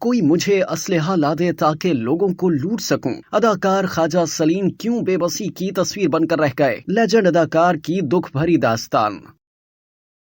کوئی مجھے اسلحہ لا دے تاکہ لوگوں کو لوٹ سکوں۔ اداکار خواجہ سلیم کیوں بے بسی کی تصویر بن کر رہ گئے؟ لیجنڈ اداکار کی دکھ بھری داستان۔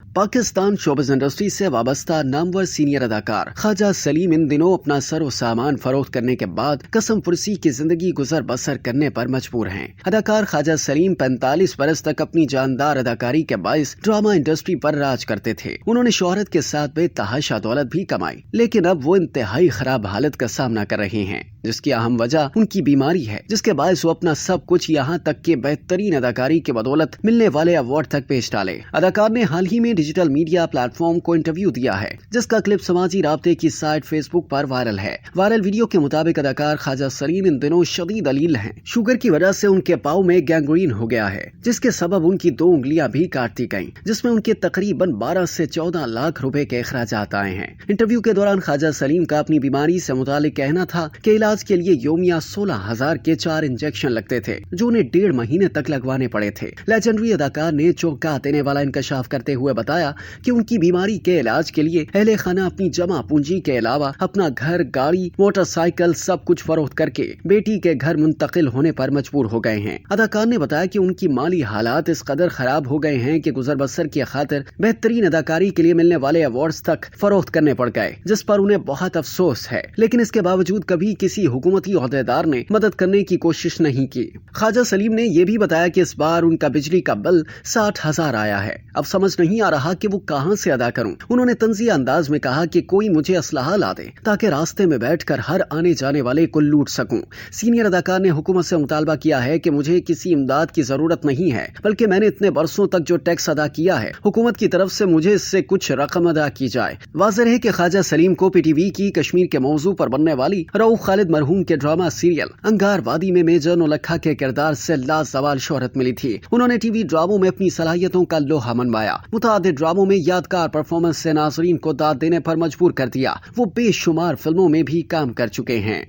پاکستان شوبز انڈسٹری سے وابستہ نامور سینئر اداکار خواجہ سلیم ان دنوں اپنا سر و سامان فروخت کرنے کے بعد قسم پرسی کی زندگی گزر بسر کرنے پر مجبور ہیں۔ اداکار خواجہ سلیم 45 برس تک اپنی جاندار اداکاری کے باعث ڈرامہ انڈسٹری پر راج کرتے تھے۔ انہوں نے شہرت کے ساتھ بے تحاشا دولت بھی کمائی، لیکن اب وہ انتہائی خراب حالت کا سامنا کر رہے ہیں، جس کی اہم وجہ ان کی بیماری ہے، جس کے باعث وہ اپنا سب کچھ یہاں تک کہ بہترین اداکاری کی بدولت ملنے والے ایوارڈ تک بیچ ڈالے۔ اداکار نے حال ہی میں ڈیجیٹل میڈیا پلیٹ فارم کو انٹرویو دیا ہے، جس کا کلپ سماجی رابطے کی سائٹ فیس بک پر وائرل ہے۔ وائرل ویڈیو کے مطابق اداکار خواجہ سلیم ان دنوں شدید علیل ہیں۔ شوگر کی وجہ سے ان کے پاؤں میں گینگرین ہو گیا ہے، جس کے سبب ان کی 2 انگلیاں بھی کاٹ دی گئیں، جس میں ان کے تقریباً 12 سے 14 لاکھ روپے کے اخراجات آئے ہیں۔ انٹرویو کے دوران خواجہ سلیم کا اپنی بیماری سے متعلق کہنا تھا کہ علاج کے لیے یومیہ 16,000 کے 4 انجیکشن لگتے تھے، جو انہیں 1.5 مہینے تک لگوانے پڑے تھے۔ لیجنڈری اداکار نے چونکا دینے والا انکشاف کرتے ہوئے بتایا کہ ان کی بیماری کے علاج کے لیے اہل خانہ اپنی جمع پونجی کے علاوہ اپنا گھر، گاڑی، موٹر سائیکل سب کچھ فروخت کر کے بیٹی کے گھر منتقل ہونے پر مجبور ہو گئے ہیں۔ اداکار نے بتایا کہ ان کی مالی حالات اس قدر خراب ہو گئے ہیں کہ گزر بسر کی خاطر بہترین اداکاری کے لیے ملنے والے ایوارڈز تک فروخت کرنے پڑ گئے، جس پر انہیں بہت افسوس ہے، لیکن اس کے باوجود کبھی کسی حکومتی عہدیدار نے مدد کرنے کی کوشش نہیں کی۔ خواجہ سلیم نے یہ بھی بتایا کہ اس بار ان کا بجلی کا بل 60,000 آیا ہے، اب سمجھ نہیں آ رہا کہ وہ کہاں سے ادا کروں۔ انہوں نے طنزیہ انداز میں کہا کہ کوئی مجھے اسلحہ لا دے تاکہ راستے میں بیٹھ کر ہر آنے جانے والے کو لوٹ سکوں۔ سینئر اداکار نے حکومت سے مطالبہ کیا ہے کہ مجھے کسی امداد کی ضرورت نہیں ہے، بلکہ میں نے اتنے برسوں تک جو ٹیکس ادا کیا ہے، حکومت کی طرف سے مجھے اس سے کچھ رقم ادا کی جائے۔ واضح ہے کہ خواجہ سلیم کو پی ٹی وی کی کشمیر کے موضوع پر بننے والی رؤوف خالد مرحوم کے ڈرامہ سیریل انگار وادی میں میجر نولکھا کے کردار سے لازوال شہرت ملی تھی۔ انہوں نے ٹی وی ڈراموں میں اپنی صلاحیتوں کا لوہا منوایا، متعدد ڈراموں میں یادگار پرفارمنس سے ناظرین کو داد دینے پر مجبور کر دیا۔ وہ بے شمار فلموں میں بھی کام کر چکے ہیں۔